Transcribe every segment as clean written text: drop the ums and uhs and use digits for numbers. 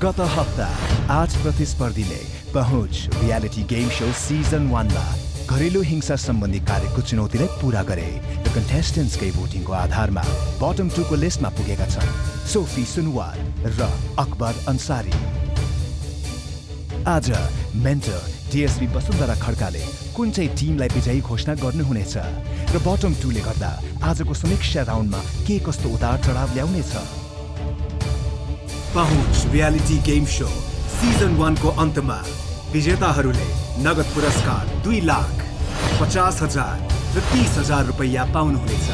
गत हप्ता 8 प्रतिस्पर्धीले पहुँच रियालिटी गेम शो सिजन 1मा घरेलु हिंसा सम्बन्धी कार्यको चुनौतीलाई पूरा गरे र कन्टेस्टेन्ट्सकै भोटिङको आधारमा बटम 2 को लिस्टमा पुगेका छन् सोफी सुनवार र अकबर अन्सारी। आज मेन्टर डिएसपी वसुन्धरा खड्काले कुन चाहिँ टिमलाई विजयी घोषणा गर्नुहुनेछ र बटम 2 ले गर्दा आजको समीक्षा राउन्डमा के कस्तो उतार चढाव ल्याउनेछ। पहुँच रियालिटी गेम शो सिजन 1 को अन्तमा विजेताहरूले नगद पुरस्कार 2,50,000 र 30,000 रुपैयाँ पाउनुहुनेछ।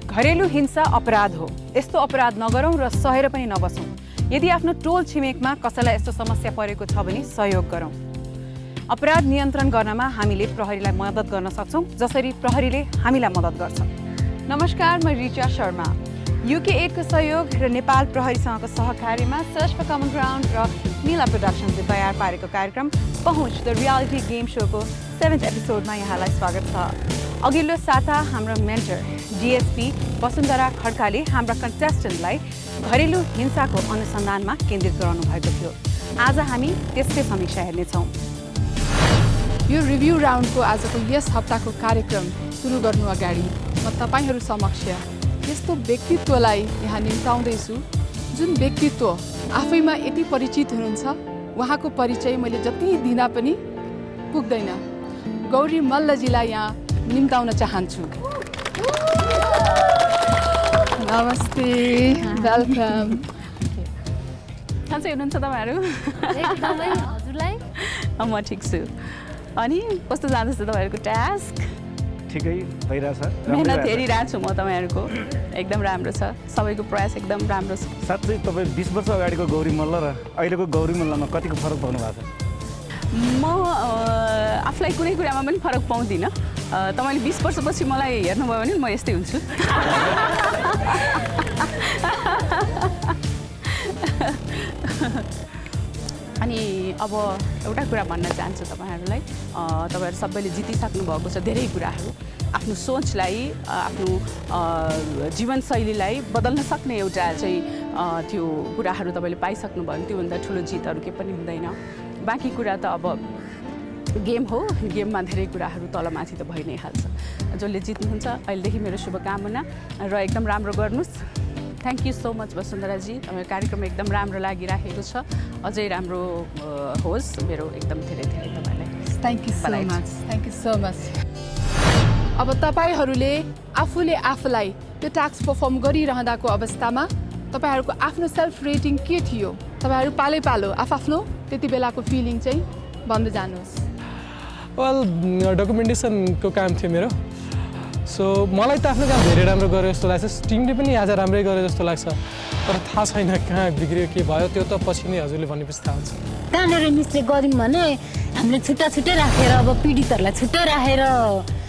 घरेलु हिंसा अपराध हो। यस्तो अपराध नगरौँ र सहेर पनि नबसौँ। यदि आफ्नो टोल छिमेकमा कसैलाई यस्तो समस्या परेको छ भने सहयोग गरौँ। अपराध नियन्त्रण गर्नमा हामीले प्रहरीलाई मद्दत गर्न सक्छौँ जसरी प्रहरीले हामीलाई मद्दत गर्छ। नमस्कार, म रिचा शर्मा। UK एडको सहयोग र नेपाल प्रहरीसँगको सहकार्यमा सर्च फर कमन ग्राउन्ड र नीला प्रोडक्सनले तयार पारेको कार्यक्रम पहुँच द रियालिटी गेम शोको 7th एपिसोडमा यहाँलाई स्वागत छ। अघिल्लो साता हाम्रो मेन्टर डिएसपी वसुन्धरा खड्काले हाम्रा कन्टेस्टेन्टलाई घरेलु हिंसाको अनुसन्धानमा केन्द्रित गराउनु भएको थियो। आज हामी त्यसकै समीक्षा हेर्नेछौँ। यो रिभ्यू राउन्डको आजको यस हप्ताको कार्यक्रम सुरु गर्नु अगाडि म तपाईहरू समक्ष यस्तो व्यक्तित्वलाई यहाँ निम्ताउँदैछु जुन व्यक्तित्व आफैमा यति परिचित हुनुहुन्छ, उहाँको परिचय मैले जति दिँदा पनि पुग्दैन। गौरी मल्लजीलाई यहाँ निम्ताउन चाहन्छु। नमस्ते, वेलकम। सन्चै हुनुहुन्छ तपाईँहरू? एकदमै हजुरलाई? म ठिक छु। अनि कस्तो जाँदैछ तपाईँहरूको टास्क? ठिकै भइरहेछ। मेहनत हेरिरहेको छु म तपाईँहरूको। एकदम राम्रो छ, सबैको प्रयास एकदम राम्रो छ। साँच्चै तपाईँ 20 वर्ष अगाडिको गौरी मल्ल र अहिलेको गौरी मल्लमा कतिको फरक पाउनु भएको छ? म आफूलाई कुनै कुरामा पनि फरक पाउँदिनँ। तपाईँले 20 वर्षपछि मलाई हेर्नुभयो भने म यस्तै हुन्छु। अनि अब एउटा कुरा भन्न चाहन्छु तपाईँहरूलाई। तपाईँहरू सबैले जितिसक्नु भएको छ धेरै कुराहरू। आफ्नो सोचलाई, आफ्नो जीवनशैलीलाई बदल्न सक्ने एउटा चाहिँ त्यो कुराहरू तपाईँले पाइसक्नु भयो भने त्योभन्दा ठुलो जितहरू केही पनि हुँदैन। बाँकी कुरा त अब गेम हो, गेममा धेरै कुराहरू तलमाथि त भइ नै हाल्छ। जसले जित्नुहुन्छ अहिलेदेखि मेरो शुभकामना र एकदम राम्रो गर्नुहोस्। थ्याङ्क यू सो मच वसुन्धराजी, तपाईँको कार्यक्रम एकदम राम्रो लागिरहेको छ। अझै राम्रो होस्। मेरो एकदम धेरै धेरै तपाईँलाई thank you so much. Thank you so much. अब तपाईँहरूले आफूले आफूलाई त्यो टास्क पर्फर्म गरिरहँदाको अवस्थामा तपाईँहरूको आफ्नो सेल्फ रेटिङ के थियो? तपाईँहरू पालै पालो आफ्नो त्यति बेलाको फिलिङ चाहिँ भन्दै जानुहोस्। वेल, डकुमेन्टेसनको काम थियो मेरो। सो मलाई त आफ्नो काम धेरै राम्रो गरे जस्तो लाग्छ। टिमले पनि आज राम्रै गरे जस्तो लाग्छ। तर थाहा छैन कहाँ बिग्रियो के भयो, त्यो त पछि नै हजुरले भनेपछि थाहा हुन्छ। कहाँनिर मिस्टेक गऱ्यौँ भने हामीले छुट्टा छुट्टै राखेर अब पीडितहरूलाई छुट्टै राखेर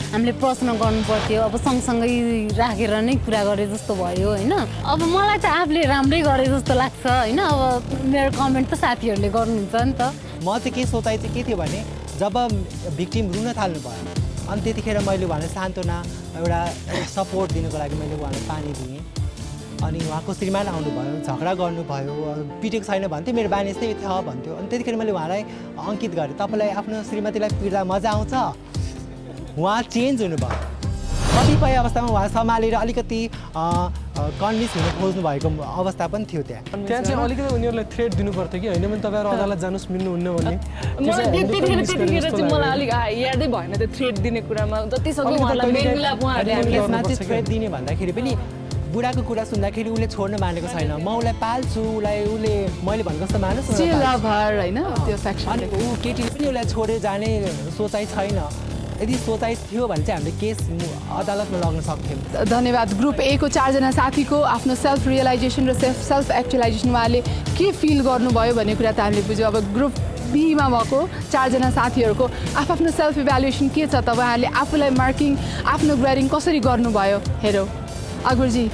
हामीले प्रश्न गर्नु पर्थ्यो। अब सँगसँगै राखेर नै कुरा गरे जस्तो भयो होइन। अब मलाई त आफूले राम्रै गरे जस्तो लाग्छ होइन। अब मेरो कमेन्ट त साथीहरूले गर्नुहुन्छ नि त। म चाहिँ के सोचाइ चाहिँ के थियो भने जब भिक्टिम रुन थाल्नु भयो अनि त्यतिखेर मैले उहाँलाई सान्त्वना एउटा सपोर्ट दिनुको लागि मैले उहाँलाई पानी दिएँ। अनि उहाँको श्रीमान आउनुभयो, झगडा गर्नुभयो, पिटेको छैन भन्थ्यो, मेरो बानी यस्तै छ भन्थ्यो। अनि त्यतिखेर मैले उहाँलाई अङ्कित गरेँ, तपाईँलाई आफ्नो श्रीमतीलाई पिट्दा मजा आउँछ? उहाँ चेन्ज हुनुभयो। कतिपय अवस्थामा उहाँ सम्हालेर अलिकति कन्भिन्स हुन खोज्नु भएको अवस्था पनि थियो त्यहाँ त्यहाँ चाहिँ अलिकति उनीहरूलाई थ्रेट दिनु पर्थ्यो कि होइन भने तपाईँहरू अदालत जानुहोस् मिल्नुहुन्न भन्ने त्यतिखेर चाहिँ मलाई अलिक यादै भएन त्यो थ्रेट दिने कुरामा जतिसक्दो उहाँलाई मेलमिलाप उहाँहरूले यसमा चाहिँ थ्रेट दिने भन्दाखेरि पनि बुढाको कुरा सुन्दाखेरि उसले छोड्न मानेको छैन म उसलाई पाल्छु उसले मैले भनेको जस्तो मानोस् होइन त्यो सेक्सन अनि ऊ केटीले पनि उसलाई छोडेर जाने सोचाइ छैन यदि सोचाइ थियो भने चाहिँ हामीले केस अदालतमा लग्न सक्थ्यौँ धन्यवाद ग्रुप ए को 4 जना साथीको आफ्नो सेल्फ रियलाइजेसन र सेल्फ एक्चुअलाइजेसन उहाँले के फिल गर्नुभयो भन्ने कुरा त हामीले बुझ्यौँ अब ग्रुप बीमा भएको 4 जना साथीहरूको आफ्नो सेल्फ इभ्यालुएसन के छ तपाईँहरूले आफूलाई मार्किङ आफ्नो ग्रेडिङ कसरी गर्नुभयो हेरौँ अकबरजी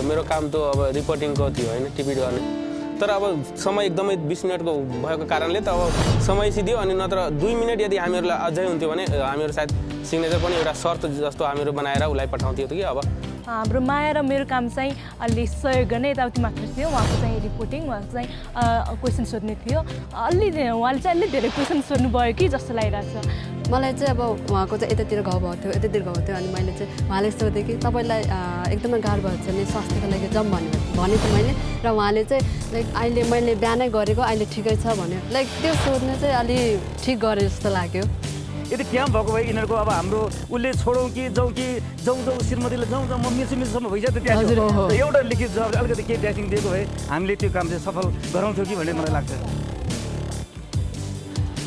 मेरो काम त अब रिपोर्टिङको थियो होइन टिभी गर्ने तर अब समय एकदमै 20 मिनटको भएको कारणले त अब समय सिधियो अनि नत्र 2 मिनट यदि हामीहरूलाई अझै हुन्थ्यो भने हामीहरू सायद सिग्नेचर पनि एउटा शर्त जस्तो हामीहरू बनाएर उसलाई पठाउँथ्यो कि अब हाम्रो माया र मेरो काम चाहिँ अलि सहयोग गर्ने यताउति मात्र थियो उहाँको चाहिँ रिपोर्टिङ उहाँको चाहिँ क्वेसन सोध्ने थियो उहाँले चाहिँ अलि धेरै क्वेसन सोध्नुभयो कि जस्तो लागिरहेको छ मलाई चाहिँ अब उहाँको चाहिँ यतातिर घाउ भएको थियो यतातिर घाउ थियो अनि मैले चाहिँ उहाँले सोधेँ कि तपाईँलाई एकदमै गाह्रो भएको छ भने स्वास्थ्यको लागि जाउँ भने थिएँ मैले र उहाँले चाहिँ लाइक अहिले मैले बिहानै गरेको अहिले ठिकै छ भन्यो लाइक त्यो सोध्ने चाहिँ अलि ठिक गरे जस्तो लाग्यो यदि क्याम्प भएको भए यिनीहरूको अब हाम्रो उसले छोडौँ कि जाउँ श्रीमतीले जाउँ म मिसोसम्म भइसक्यो त्यहाँ एउटा लिखित जवाबले अलिकति केही ड्यासिङ दिएको भए हामीले त्यो काम चाहिँ सफल गराउँथ्यौँ कि भन्ने मलाई लाग्छ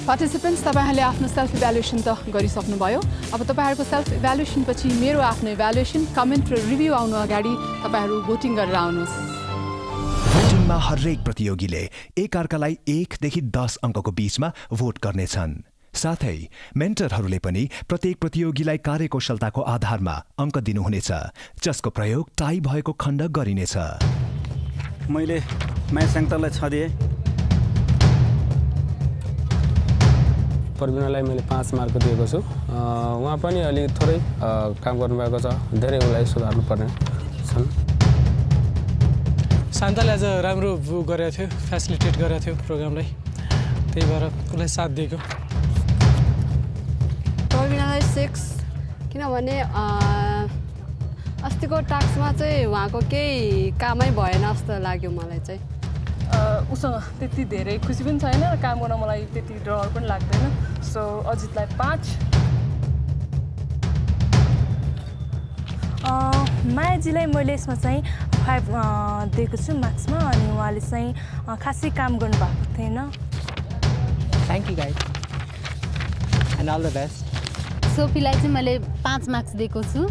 पार्टिसिपेन्ट्स तपाईँहरूले आफ्नो सेल्फ इभ्यालुएसन त गरिसक्नुभयो अब तपाईँहरूको सेल्फ इभ्यालुएसन पछि मेरो आफ्नो इभ्यालुएसन कमेन्ट र रिभ्यू आउनु अगाडि तपाईँहरू भोटिङ गरेर आउनुहोस् भोटिङमा हरेक प्रतियोगीले एकअर्कालाई 1 देखि 10 अङ्कको बीचमा भोट गर्नेछन् साथै मेन्टरहरूले पनि प्रत्येक प्रतियोगीलाई कार्यकुशलताको आधारमा अङ्क दिनुहुनेछ जसको प्रयोग टाई भएको खण्ड गरिनेछ मैले माया साङ्तालाई छदिएँ प्रवीणालाई मैले 5 मार्क दिएको छु उहाँ पनि अलि थोरै काम गर्नुभएको छ धेरै उसलाई सुधार्नु पर्ने छन् शान्ताले आज राम्रो गरेको थियो फेसिलिटेट गरेको थियो प्रोग्रामलाई त्यही भएर उसलाई साथ दिएको प्रवीणालाई 6 किनभने अस्तिको टास्कमा चाहिँ उहाँको केही कामै भएन जस्तो लाग्यो मलाई चाहिँ उसँग त्यति धेरै खुसी पनि छैन र काम गर्न मलाई त्यति डर पनि लाग्दैन सो अजितलाई 5 मायाजीलाई मैले यसमा चाहिँ 5 दिएको छु मार्क्समा अनि उहाँले चाहिँ खासै काम गर्नुभएको थिएन thank you guys and all the best सोफीलाई चाहिँ मैले 5 मार्क्स दिएको छु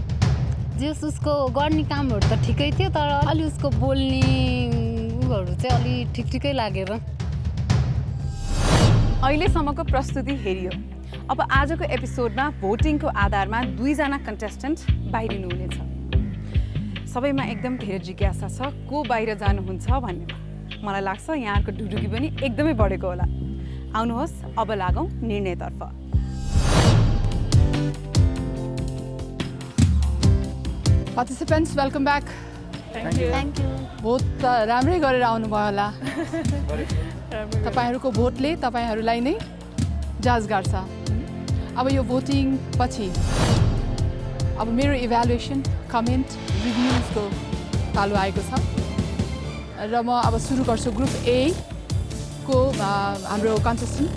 जस उसको गर्ने कामहरू त ठिकै थियो तर अलि उसको बोल्ने उहरू चाहिँ अलि ठिकै लागेर अहिलेसम्मको प्रस्तुति हेरियो अब आजको एपिसोडमा भोटिङको आधारमा 2 जना कन्टेस्टेन्ट बाहिरिनु हुनेछ सबैमा एकदम धेरै जिज्ञासा छ को बाहिर जानुहुन्छ भन्नेमा मलाई लाग्छ यहाँको ढुढुकी पनि एकदमै बढेको होला आउनुहोस् अब लागौँ निर्णयतर्फ participants welcome back thank you vote त राम्रै गरेर आउनुभयो होला तपाईँहरूको भोटले तपाईँहरूलाई नै जज गर्छ अब यो भोटिङ पछि अब मेरो इभ्यालुएसन कमेन्ट रिभ्युजको पालो आएको छ र म अब सुरु गर्छु ग्रुप ए को हाम्रो कन्टेस्टेन्ट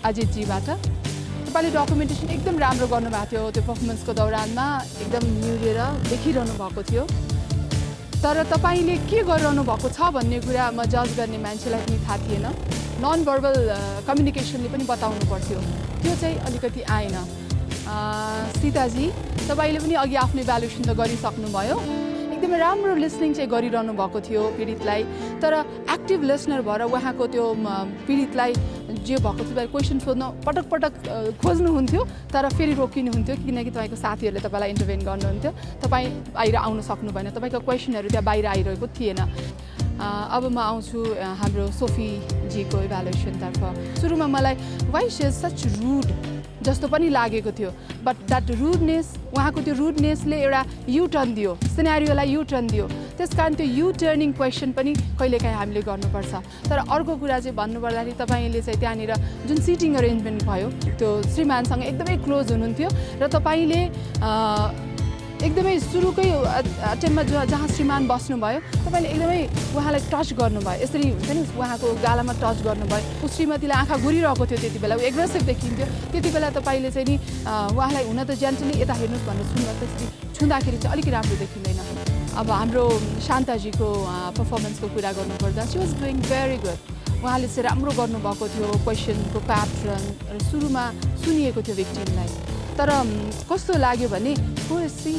अजितजीबाट तपाईँले डकुमेन्टेसन एकदम राम्रो गर्नुभएको थियो त्यो पर्फर्मेन्सको दौरानमा एकदम निहुरेर देखिरहनु भएको थियो तर तपाईँले के गरिरहनु भएको छ भन्ने कुरा म जज गर्ने मान्छेलाई पनि थाहा थिएन नन भर्बल कम्युनिकेसनले पनि बताउनु पर्थ्यो त्यो चाहिँ अलिकति आएन सीताजी तपाईँले पनि अघि आफ्नो इभ्यालुएसन त गरिसक्नुभयो एकदमै राम्रो लिसनिङ चाहिँ गरिरहनु भएको थियो पीडितलाई तर एक्टिभ लिसनर भएर उहाँको त्यो पीडितलाई जे भएको थियो क्वेसन सोध्न पटक पटक खोज्नुहुन्थ्यो तर फेरि रोकिनुहुन्थ्यो किनकि तपाईँको साथीहरूले तपाईँलाई इन्टरभेन गर्नुहुन्थ्यो तपाईँ बाहिर आउन सक्नु भएन तपाईँको क्वेसनहरू त्यहाँ बाहिर आइरहेको थिएन अब म आउँछु हाम्रो सोफीजीको इभ्यालुएसनतर्फ सुरुमा मलाई why she is such rude जस्तो पनि लागेको थियो बट द्याट रुडनेस उहाँको त्यो रुडनेसले एउटा युटर्न दियो सिनेरियोलाई युटर्न दियो त्यस कारण त्यो युटर्निङ क्वेसन पनि कहिलेकाहीँ हामीले गर्नुपर्छ तर अर्को कुरा चाहिँ भन्नुपर्दाखेरि तपाईँले चाहिँ त्यहाँनिर जुन सिटिङ अरेन्जमेन्ट भयो त्यो श्रीमानसँग एकदमै क्लोज हुनुहुन्थ्यो र तपाईँले एकदमै सुरुकै अटेम्पमा जहाँ श्रीमान बस्नुभयो तपाईँले एकदमै उहाँलाई टच गर्नुभयो, यसरी हुन्छ नि उहाँको गालामा टच गर्नुभयो। ऊ श्रीमतीलाई आँखा घुरिरहेको थियो त्यति बेला, ऊ एग्रेसिभ देखिन्थ्यो। त्यति बेला तपाईँले चाहिँ नि उहाँलाई हुन त जेन्टली यता हेर्नुहोस् भनेर छुँदा त्यसरी छुँदाखेरि चाहिँ अलिक राम्रो देखिँदैन। अब हाम्रो शान्ताजीको पर्फर्मेन्सको कुरा गर्नुपर्दा she was doing very good. उहाँले चाहिँ राम्रो गर्नुभएको थियो, क्वेसनको प्याटर्न र सुरुमा सुनिएको थियो भिक्टिमलाई। तर कस्तो लाग्यो भने हो सी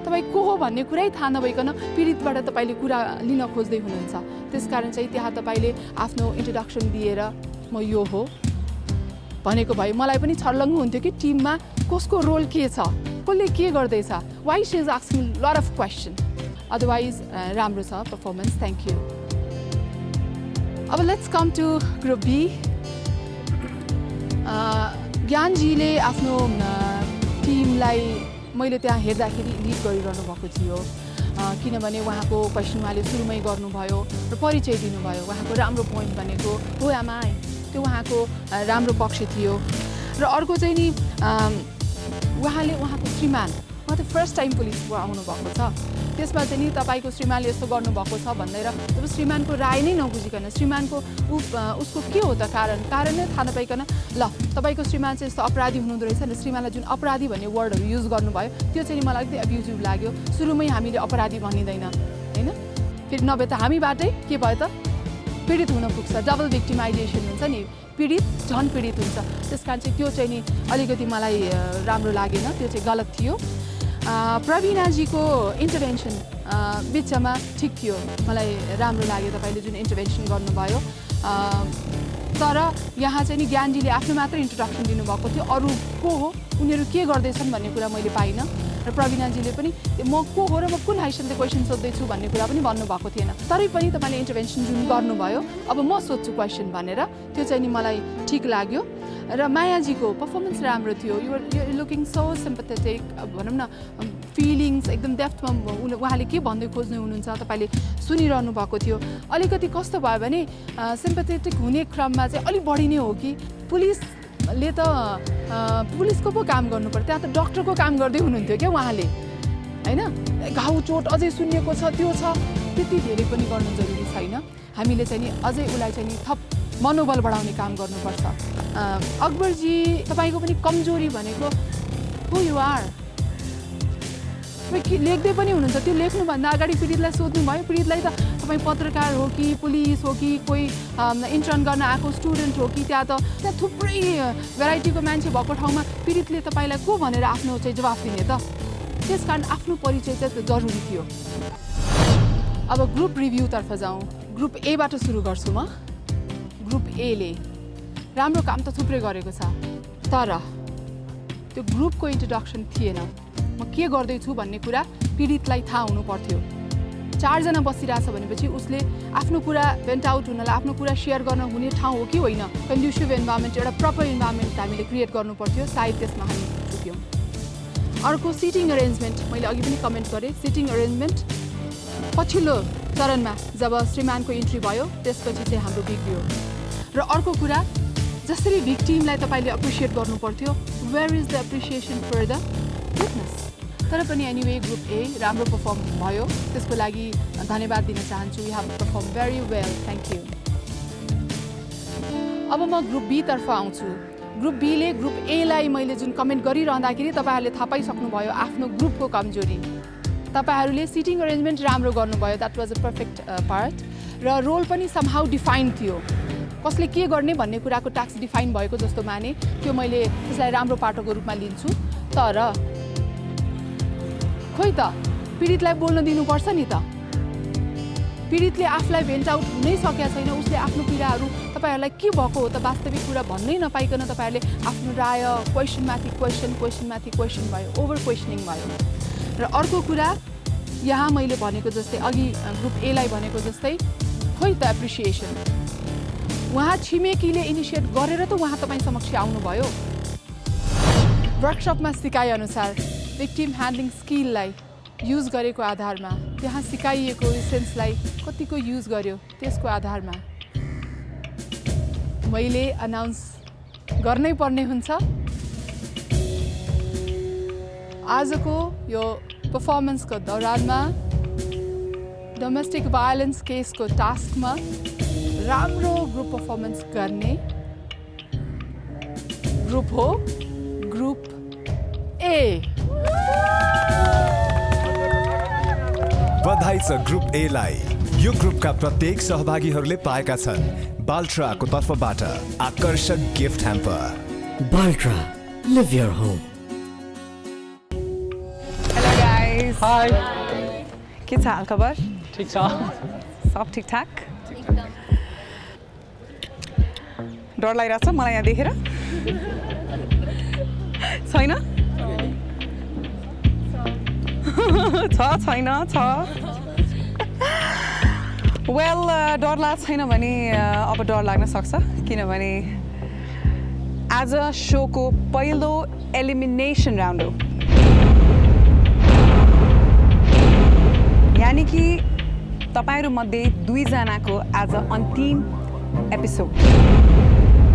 तपाईँ को हो भन्ने कुरै थाहा नभइकन पीडितबाट तपाईँले कुरा लिन खोज्दै हुनुहुन्छ। त्यसकारण चाहिँ त्यहाँ तपाईँले आफ्नो इन्ट्रोडक्सन दिएर म यो हो भनेको भए मलाई पनि छर्लङ्ग हुन्थ्यो कि टिममा कसको रोल के छ, कसले के गर्दैछ, Y C is asking lot of question. Otherwise राम्रो छ पर्फर्मेन्स, थ्याङ्क यू। अब let's come to group B. ज्ञानजीले आफ्नो टिमलाई मैले त्यहाँ हेर्दाखेरि लिड गरिरहनु भएको थियो, किनभने उहाँको क्वेसन उहाँले सुरुमै गर्नुभयो र परिचय दिनुभयो। उहाँको राम्रो पोइन्ट भनेको हो आमा, त्यो उहाँको राम्रो पक्ष थियो। र अर्को चाहिँ नि उहाँले उहाँको श्रीमान, उहाँ त फर्स्ट टाइम पुलिसको आउनुभएको छ, त्यसमा चाहिँ नि तपाईँको श्रीमानले यस्तो गर्नुभएको छ भनेर जब श्रीमानको राय नै नबुझिकन श्रीमानको उसको के हो त कारण नै थाहा नपाइकन ल तपाईँको श्रीमान चाहिँ यस्तो अपराधी हुनुहुँदो रहेछ र श्रीमानलाई जुन अपराधी भन्ने वर्डहरू युज गर्नुभयो त्यो चाहिँ नि मलाई अलिकति एब्युजिभ लाग्यो। सुरुमै हामीले अपराधी भनिँदैन होइन, फेरि नभए त हामीबाटै के भयो त पीडित हुन पुग्छ, डबल भिक्टिमाइजेसन हुन्छ नि, पीडित झन् पीडित हुन्छ। त्यस कारण चाहिँ त्यो चाहिँ नि अलिकति मलाई राम्रो लागेन, त्यो चाहिँ गलत थियो। प्रवीणाजीको इन्टरभेन्सन बिचमा ठिक थियो, मलाई राम्रो लाग्यो तपाईँले जुन इन्टरभेन्सन गर्नुभयो। तर यहाँ चाहिँ नि ज्ञानजीले आफ्नो मात्र इन्ट्रोडक्सन दिनुभएको थियो, अरू को हो उनीहरू के गर्दैछन् भन्ने कुरा मैले पाइनँ। र प्रवीणाजीले पनि म को हो र म कुन हैसियतले क्वेसन सोध्दैछु भन्ने कुरा पनि भन्नुभएको थिएन। तरै पनि तपाईँले इन्टरभेन्सन जुन गर्नुभयो अब म सोध्छु क्वेसन भनेर, त्यो चाहिँ नि मलाई ठिक लाग्यो। र मायाजीको पर्फर्मेन्स राम्रो थियो, यु लुकिङ सो सिम्पथेटिक, भनौँ न फिलिङ्स एकदम डेप्थमा उहाँले के भन्दै खोज्नु हुनुहुन्छ तपाईँले सुनिरहनु भएको थियो। अलिकति कस्तो भयो भने सिम्पथेटिक हुने क्रममा चाहिँ अलिक बढी नै हो कि पुलिसले त पुलिसको पो काम गर्नुपर्छ, त्यहाँ त डक्टरको काम गर्दै हुनुहुन्थ्यो क्या उहाँले होइन। घाउ चोट अझै सुनिएको छ, त्यो छ, त्यति धेरै पनि गर्नु जरुरी छैन। हामीले चाहिँ नि अझै उसलाई चाहिँ नि थप मनोबल बढाउने काम गर्नुपर्छ। अकबरजी तपाईँको पनि कमजोरी भनेको हु यु आर, तपाईँ लेख्दै पनि हुनुहुन्छ, त्यो लेख्नुभन्दा अगाडि पीडितलाई सोध्नुभयो, पीडितलाई त तपाईँ पत्रकार हो कि पुलिस हो कि कोही इन्टर्न गर्न आएको स्टुडेन्ट हो कि, त्यहाँ थुप्रै भेराइटीको मान्छे भएको ठाउँमा पीडितले तपाईँलाई को भनेर आफ्नो चाहिँ जवाफ दिने त, त्यस कारण आफ्नो परिचय चाहिँ जरुरी थियो। अब ग्रुप रिभ्यूतर्फ जाउँ। ग्रुप एबाट सुरु गर्छु म। ग्रुप एले राम्रो काम त थुप्रै गरेको छ, तर त्यो ग्रुपको इन्ट्रोडक्सन थिएन। म के गर्दैछु भन्ने कुरा पीडितलाई थाहा हुनु पर्थ्यो। 4 जना बसिरहेछ भनेपछि उसले आफ्नो कुरा भेन्ट आउट हुनलाई, आफ्नो कुरा सेयर गर्न हुने ठाउँ हो कि होइन, कन्ड्युसिभ इन्भाइरोमेन्ट, एउटा प्रपर इन्भाइरोमेन्ट हामीले क्रिएट गर्नु पर्थ्यो। सायद त्यसमा हामी चुक्यौँ। अर्को सिटिङ अरेन्जमेन्ट, मैले अघि पनि कमेन्ट गरेँ, सिटिङ अरेन्जमेन्ट पछिल्लो चरणमा जब श्रीमानको इन्ट्री भयो त्यसपछि चाहिँ हाम्रो बिग्रियो। र अर्को कुरा, जसरी भिक्टिमलाई तपाईँले एप्रिसिएट गर्नु पर्थ्यो, where is the appreciation for the witness. तर पनि एनिवे ग्रुप ए राम्रो पर्फर्म भयो, त्यसको लागि धन्यवाद दिन चाहन्छु। You have perform very well, thank you. अब म ग्रुप बी तर्फ आउँछु। ग्रुप बीले ग्रुप एलाई मैले जुन कमेन्ट गरिरहँदाखेरि तपाईँहरूले थाहा पाइसक्नुभयो आफ्नो ग्रुपको कमजोरी। तपाईँहरूले सिटिङ अरेन्जमेन्ट राम्रो गर्नुभयो, that was a perfect part. र रोल पनि समहाउ डिफाइन्ड थियो, कसले के गर्ने भन्ने कुराको टास्क डिफाइन भएको जस्तो माने, त्यो मैले त्यसलाई राम्रो पाटोको रूपमा लिन्छु। तर खोइ त पीडितलाई बोल्न दिनुपर्छ नि त, पीडितले आफूलाई भेन्ट आउट हुनै सकेका छैन, उसले आफ्नो पीडाहरू तपाईँहरूलाई के भएको हो त वास्तविक कुरा भन्नै नपाइकन तपाईँहरूले आफ्नो राय क्वेसनमाथि क्वेसन भयो, ओभर क्वेसनिङ भयो। र अर्को कुरा, यहाँ मैले भनेको जस्तै अघि ग्रुप एलाई भनेको जस्तै खोइ त एप्रिसिएसन, उहाँ छिमेकीले इनिसिएट गरेर त उहाँ तपाईँ समक्ष आउनुभयो। वर्कसपमा सिकाएअनुसार भिक्टिम ह्यान्डलिङ स्किललाई युज गरेको आधारमा, त्यहाँ सिकाइएको सेन्सलाई कतिको युज गर्यो त्यसको आधारमा मैले अनाउन्स गर्नै पर्ने हुन्छ। आजको यो पर्फर्मेन्सको दौरानमा डोमेस्टिक भायोलेन्स केसको टास्कमा राम्रो ग्रुप पर्फर्मेन्स गर्ने ग्रुप हो ग्रुप ए। बधाई छ ग्रुप ए लाई। यो ग्रुपका प्रत्येक सहभागीहरूले पाएका छन् बाल्ट्राको तर्फबाट आकर्षक gift hamper. Baltra, live your home. Hello guys. Hi, के छ हालखबर? ठिक छ? सब ठिकठाक? डर लागिरहेको छ मलाई यहाँ देखेर? छैन? छैन छ। वेल डर लाग्छ छैन भने अब डर लाग्न सक्छ, किनभने आज सोको पहिलो एलिमिनेसन राउन्ड हो। यानि कि तपाईँहरूमध्ये 2 जनाको आज अन्तिम एपिसोड।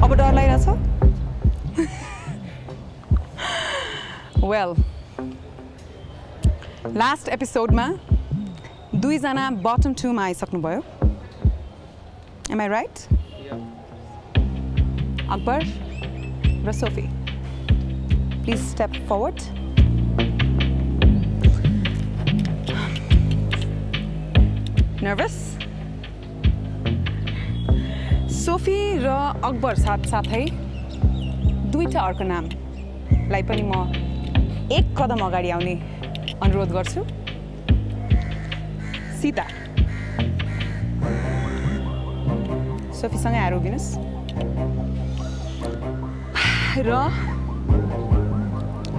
अब डर लागिरहेछ? वेल लास्ट एपिसोडमा 2 जना बटम 2 मा आइसक्नुभयो। Am I right? अकबर र Sophie, please step forward. Nervous? Sophie र अकबर साथसाथै 2टा अर्को नामलाई पनि म 1 कदम अगाडि आउने अनुरोध गर्छु। सीता, सोफीसँगै आएर उभिनुहोस्। र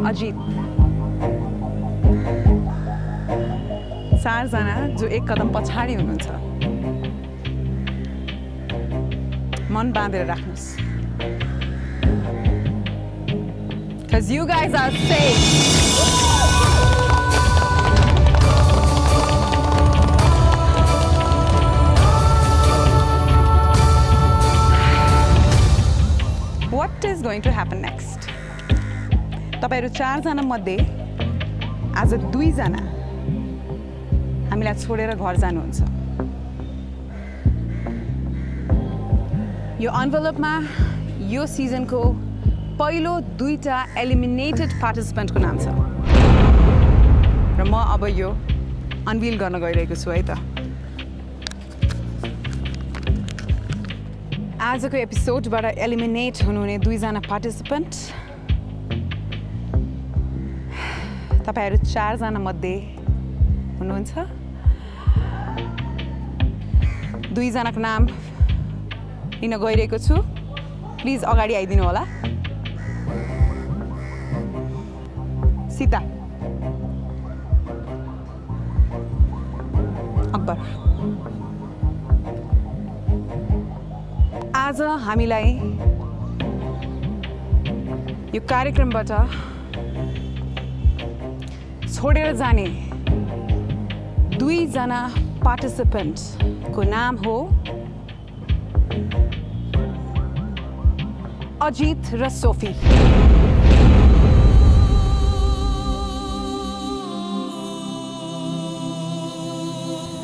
अजित, 4 जना जो 1 कदम पछाडि हुनुहुन्छ। मन बाँधेर राख्नुहोस्। Because you guys are safe. What is going to happen next? तपाईहरु 4 जना मध्ये आज 2 जना हामीलाई छोडेर घर जानुहुन्छ। यो एन्भलपमा यो सिजनको पहिलो 2टा एलिमिनेटेड पार्टिसिपेन्टको नाम छ र म अब यो अनभिल गर्न गइरहेको छु है त। आजको एपिसोडबाट एलिमिनेट हुनुहुने 2 जना पार्टिसिपेन्ट तपाईहरु 4 जना मध्ये हुनुहुन्छ। 2 जनाको नाम लिन गइरहेको छु। प्लिज अगाडि आइदिनु होला। सीता, अकबर, आज हामीलाई यो कार्यक्रमबाट छोडेर जाने 2 जना पार्टिसिपेन्टको नाम हो अजित र Sophie.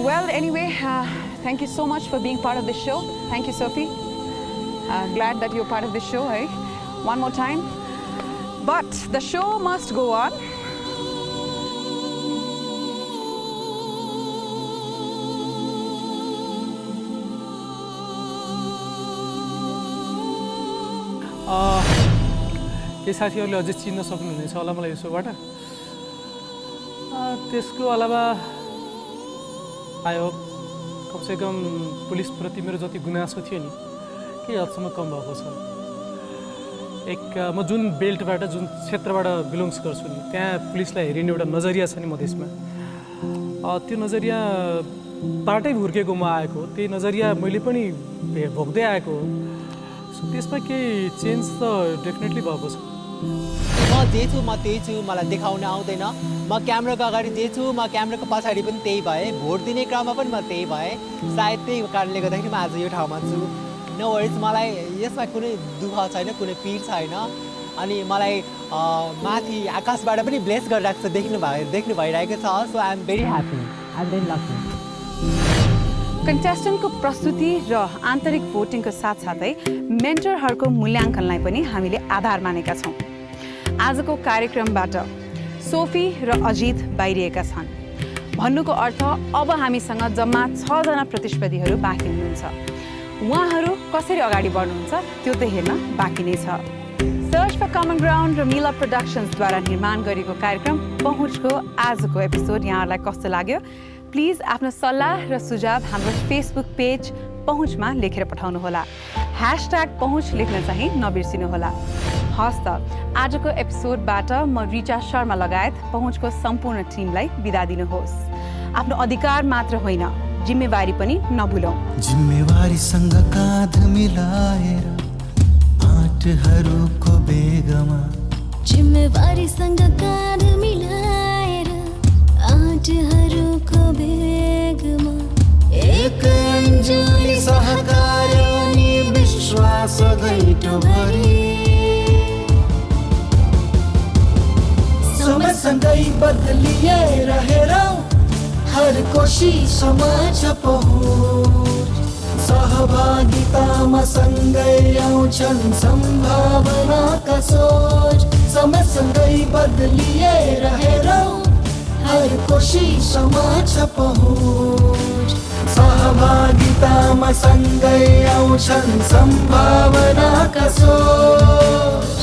Well, anyway, thank you so much for being part of the show. Thank you, Sophie. Glad that you're part of the show, hey? One more time. But the show must go on. के साथीहरूले अझै चिन्न सक्नुहुनेछ होला मलाई यो सोबाट। त्यसको अलावा आई होप कमसेकम पुलिसप्रति मेरो जति गुनासो थियो नि केही हदसम्म कम भएको छ। म जुन बेल्टबाट जुन क्षेत्रबाट बिलोङ्स गर्छु नि त्यहाँ पुलिसलाई हेरिने एउटा नजरिया छ नि म देशमा, त्यो नजरियाबाटै हुर्केको म आएको, त्यही नजरिया मैले पनि भोग्दै आएको हो। सो त्यसमा केही चेन्ज त डेफिनेटली भएको छ। म जे छु म त्यही छु, मलाई देखाउन आउँदैन। म क्यामेराको अगाडि जे छु म क्यामेराको पछाडि पनि त्यही भएँ, भोट दिने क्रममा पनि म त्यही भएँ। सायद त्यही कारणले गर्दाखेरि म आज यो ठाउँमा छु। नो वरिज, मलाई यसमा कुनै दुःख छैन, कुनै पीर छैन। अनि मलाई माथि आकाशबाट पनि ब्लेस गरिरहेको छ देख्नु भइरहेको छ so I am very happy I am very lucky कन्टेस्टेन्टको प्रस्तुति र आन्तरिक भोटिङको साथसाथै मेन्टरहरूको मूल्याङ्कनलाई पनि हामीले आधार मानेका छौँ। आजको कार्यक्रमबाट सोफी र अजित बाहिरिएका छन्। भन्नुको अर्थ अब हामीसँग जम्मा 6 जना प्रतिस्पर्धीहरू बाँकी हुनुहुन्छ। उहाँहरू कसरी अगाडि बढ्नुहुन्छ त्यो त हेर्न बाँकी नै छ। सर्च फर कमन ग्राउन्ड र मिला प्रोडक्सन्सद्वारा निर्माण गरिएको कार्यक्रम पहुँचको आजको एपिसोड यहाँहरूलाई कस्तो लाग्यो प्लिज आफ्नो सल्लाह र सुझाव हाम्रो फेसबुक पेज पहुँचमा लेखेर पठाउनुहोला। #पहुँच लेख्न चाहिँ नबिर्सिनुहोला। हस् त आजको एपिसोडबाट म रिचा शर्मा लगायत पहुँचको सम्पूर्ण टिमलाई बिदा दिनुहोस्। आफ्नो अधिकार मात्र होइन जिम्मेवारी पनि नभुलौँ। जिम्मेवारीसँग काँध मिलाएर आँटहरूको बेगमा जिम्मेवारीसँग काँध मिलाएर आँटहरूको बेगमा एक अन्जुली सहकार्य अनि विश्वास गैटो भरी समयसँगै बदलिएर हेरौँ हर कोसिसमा छ पहुँच सहभागितामा सँगै आउँछन् सम्भावनाका सोच समयसँगै बदलिएर हेरौँ हर कोसिसमा छ पहुँच सहभागितामा सँगै आउँछन् सम्भावनाका सोच